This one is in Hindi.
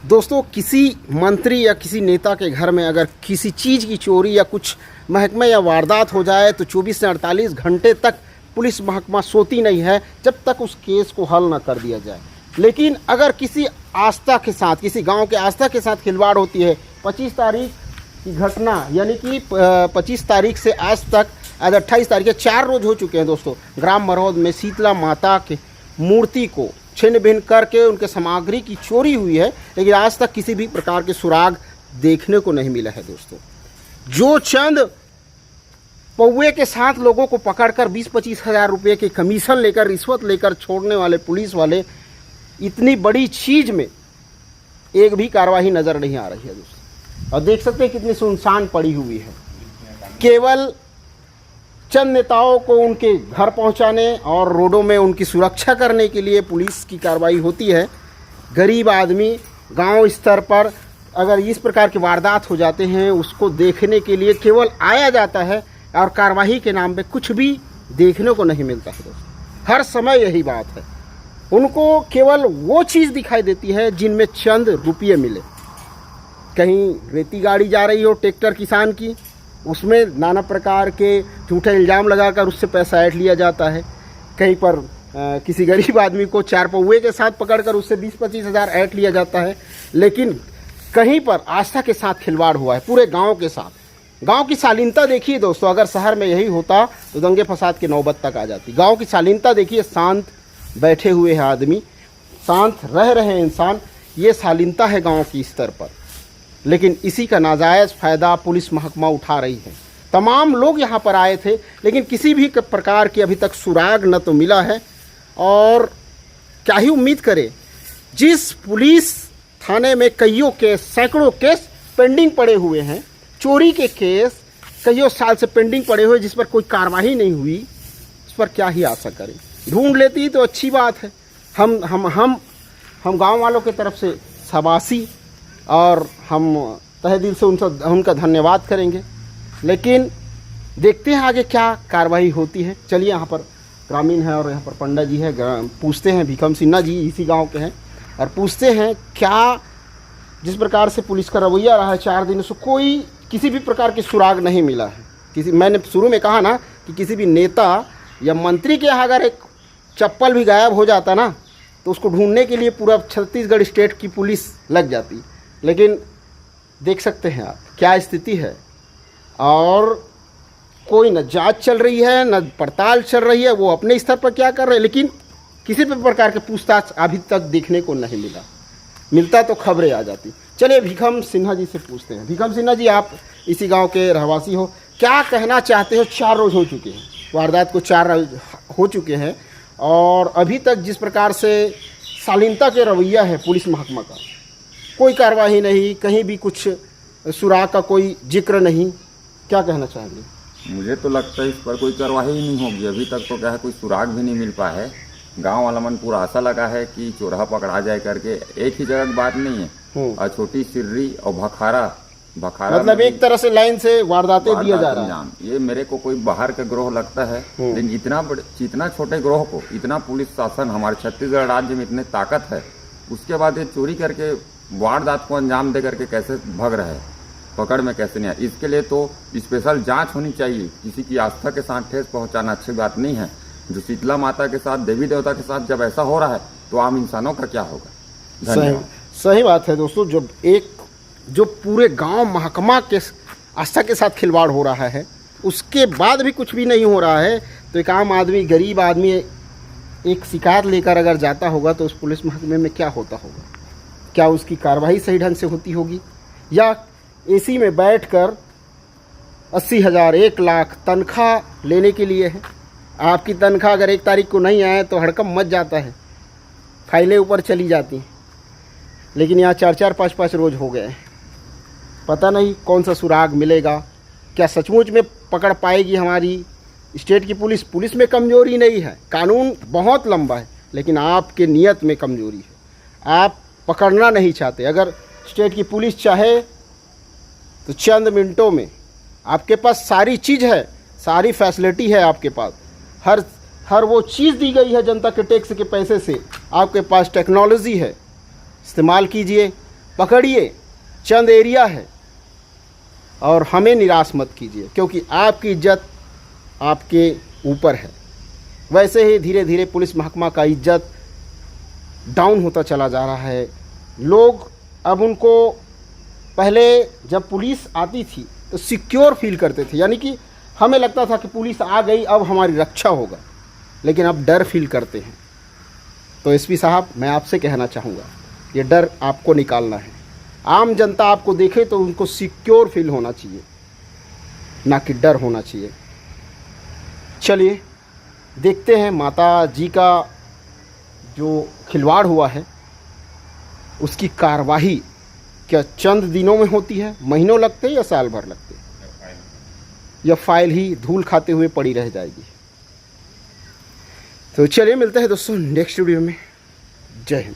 दोस्तों, किसी मंत्री या किसी नेता के घर में अगर किसी चीज़ की चोरी या कुछ महकमे या वारदात हो जाए तो 24 से 48 घंटे तक पुलिस महकमा सोती नहीं है जब तक उस केस को हल न कर दिया जाए। लेकिन अगर किसी आस्था के साथ, किसी गांव के आस्था के साथ खिलवाड़ होती है, 25 तारीख की घटना यानी कि 25 तारीख से आज तक, आज 28 तारीख के 4 रोज हो चुके हैं दोस्तों। ग्राम मरौद में शीतला माता के मूर्ति को छिन्न भिन्न करके उनके सामग्री की चोरी हुई है, लेकिन आज तक किसी भी प्रकार के सुराग देखने को नहीं मिला है दोस्तों। जो चंद पौवे के साथ लोगों को पकड़कर 20-25 हज़ार रुपये के कमीशन लेकर, रिश्वत लेकर छोड़ने वाले पुलिस वाले, इतनी बड़ी चीज़ में एक भी कार्रवाई नज़र नहीं आ रही है दोस्तों। और देख सकते हैं कितनी सुनसान पड़ी हुई है। केवल चंद नेताओं को उनके घर पहुंचाने और रोडों में उनकी सुरक्षा करने के लिए पुलिस की कार्रवाई होती है। गरीब आदमी गांव स्तर पर अगर इस प्रकार के वारदात हो जाते हैं, उसको देखने के लिए केवल आया जाता है और कार्रवाई के नाम पे कुछ भी देखने को नहीं मिलता है दोस्तों। हर समय यही बात है, उनको केवल वो चीज़ दिखाई देती है जिनमें चंद रुपये मिले। कहीं रेती गाड़ी जा रही हो ट्रैक्टर किसान की, उसमें नाना प्रकार के झूठे इल्ज़ाम लगाकर उससे पैसा ऐंठ लिया जाता है। कहीं पर किसी गरीब आदमी को 4 पौवे के साथ पकड़कर उससे 20-25 हज़ार ऐंठ लिया जाता है। लेकिन कहीं पर आस्था के साथ खिलवाड़ हुआ है पूरे गांव के साथ। गांव की शालीनता देखिए दोस्तों, अगर शहर में यही होता तो दंगे फसाद की नौबत तक आ जाती। गाँव की शालीनता देखिए, शांत बैठे हुए हैं आदमी, शांत रह रहे हैं इंसान, ये शालीनता है गाँव की स्तर पर। लेकिन इसी का नाजायज़ फ़ायदा पुलिस महकमा उठा रही है। तमाम लोग यहाँ पर आए थे, लेकिन किसी भी प्रकार की अभी तक सुराग न तो मिला है। और क्या ही उम्मीद करें, जिस पुलिस थाने में कईयों केस, सैकड़ों केस पेंडिंग पड़े हुए हैं, चोरी के केस कईयों साल से पेंडिंग पड़े हुए, जिस पर कोई कार्रवाई नहीं हुई, इस पर क्या ही आशा करें। ढूंढ लेती तो अच्छी बात है। हम गाँव वालों की तरफ से शाबाशी और हम तहे दिल से उनका धन्यवाद करेंगे। लेकिन देखते हैं आगे क्या कार्रवाई होती है। चलिए, यहाँ पर ग्रामीण है और यहाँ पर पंडा जी है, पूछते हैं। भीखम सिन्हा जी इसी गांव के हैं और पूछते हैं क्या जिस प्रकार से पुलिस का रवैया रहा है 4 दिनों से, कोई किसी भी प्रकार की सुराग नहीं मिला है। मैंने शुरू में कहा ना कि किसी भी नेता या मंत्री के यहाँ अगर एक चप्पल भी गायब हो जाता ना, तो उसको ढूंढने के लिए पूरा छत्तीसगढ़ स्टेट की पुलिस लग जाती। लेकिन देख सकते हैं आप क्या स्थिति है, और कोई न जांच चल रही है न पड़ताल चल रही है। वो अपने स्तर पर क्या कर रहे हैं, लेकिन किसी भी प्रकार के पूछताछ अभी तक देखने को नहीं मिला। मिलता तो खबरें आ जाती। चलिए भीखम सिन्हा जी से पूछते हैं। भीखम सिन्हा जी, आप इसी गांव के रहवासी हो, क्या कहना चाहते हो? 4 रोज हो चुके हैं, वारदात को 4 रोज हो चुके हैं, और अभी तक जिस प्रकार से शालीनता के रवैया है पुलिस महकमा का, कोई कार्रवाई नहीं, कहीं भी कुछ सुराग का कोई जिक्र नहीं, क्या कहना चाहेंगे? मुझे तो लगता है इस पर कोई कार्रवाई ही नहीं होगी। अभी तक तो क्या है, कोई सुराग भी नहीं मिल पाया है। गांव वाला मन पूरा आशा लगा है कि चोरहा पकड़ा जाए करके। एक ही जगह की बात नहीं है, और छोटी सिर्री और भखारा मतलब एक तरह से लाइन से वारदातें दिया जा रहा है। ये मेरे को कोई बाहर का ग्रोह लगता है। लेकिन इतना छोटे ग्रोह को इतना पुलिस शासन, हमारे छत्तीसगढ़ राज्य में इतने ताकत है, उसके बाद ये चोरी करके वारदात को अंजाम दे करके कैसे भग रहे हैं, पकड़ में कैसे नहीं आया। इसके लिए तो स्पेशल जांच होनी चाहिए। किसी की आस्था के साथ ठेस पहुंचाना अच्छी बात नहीं है। जो शीतला माता के साथ, देवी देवता के साथ जब ऐसा हो रहा है, तो आम इंसानों का क्या होगा? सही बात है दोस्तों। जो पूरे गांव महकमा के आस्था के साथ खिलवाड़ हो रहा है, उसके बाद भी कुछ भी नहीं हो रहा है, तो एक आम आदमी, गरीब आदमी एक शिकायत लेकर अगर जाता होगा तो उस पुलिस महकमे में क्या होता होगा? क्या उसकी कार्रवाई सही ढंग से होती होगी, या एसी में बैठकर 80,000 1 लाख तनख्वाह लेने के लिए है? आपकी तनख्वाह अगर 1 तारीख को नहीं आए तो हड़कंप मच जाता है, फाइलें ऊपर चली जाती हैं। लेकिन यहाँ 4-4 5-5 रोज हो गए हैं, पता नहीं कौन सा सुराग मिलेगा। क्या सचमुच में पकड़ पाएगी हमारी स्टेट की पुलिस? पुलिस में कमजोरी नहीं है, कानून बहुत लंबा है, लेकिन आपके नियत में कमजोरी है। आप पकड़ना नहीं चाहते। अगर स्टेट की पुलिस चाहे तो चंद मिनटों में आपके पास सारी चीज़ है, सारी फैसिलिटी है आपके पास, हर वो चीज़ दी गई है जनता के टैक्स के पैसे से। आपके पास टेक्नोलॉजी है, इस्तेमाल कीजिए। पकड़िए, चंद एरिया है और हमें निराश मत कीजिए, क्योंकि आपकी इज्जत आपके ऊपर है। वैसे ही धीरे धीरे पुलिस महकमा का इज्जत डाउन होता चला जा रहा है। लोग अब उनको, पहले जब पुलिस आती थी तो सिक्योर फील करते थे, यानी कि हमें लगता था कि पुलिस आ गई अब हमारी रक्षा होगा, लेकिन अब डर फील करते हैं। तो एसपी साहब, मैं आपसे कहना चाहूँगा, ये डर आपको निकालना है। आम जनता आपको देखे तो उनको सिक्योर फील होना चाहिए, ना कि डर होना चाहिए। चलिए देखते हैं माता जी का जो खिलवाड़ हुआ है उसकी कार्रवाई क्या चंद दिनों में होती है, महीनों लगते हैं या साल भर लगते हैं, या फाइल ही धूल खाते हुए पड़ी रह जाएगी। तो चलिए मिलते हैं दोस्तों नेक्स्ट वीडियो में। जय हिंद।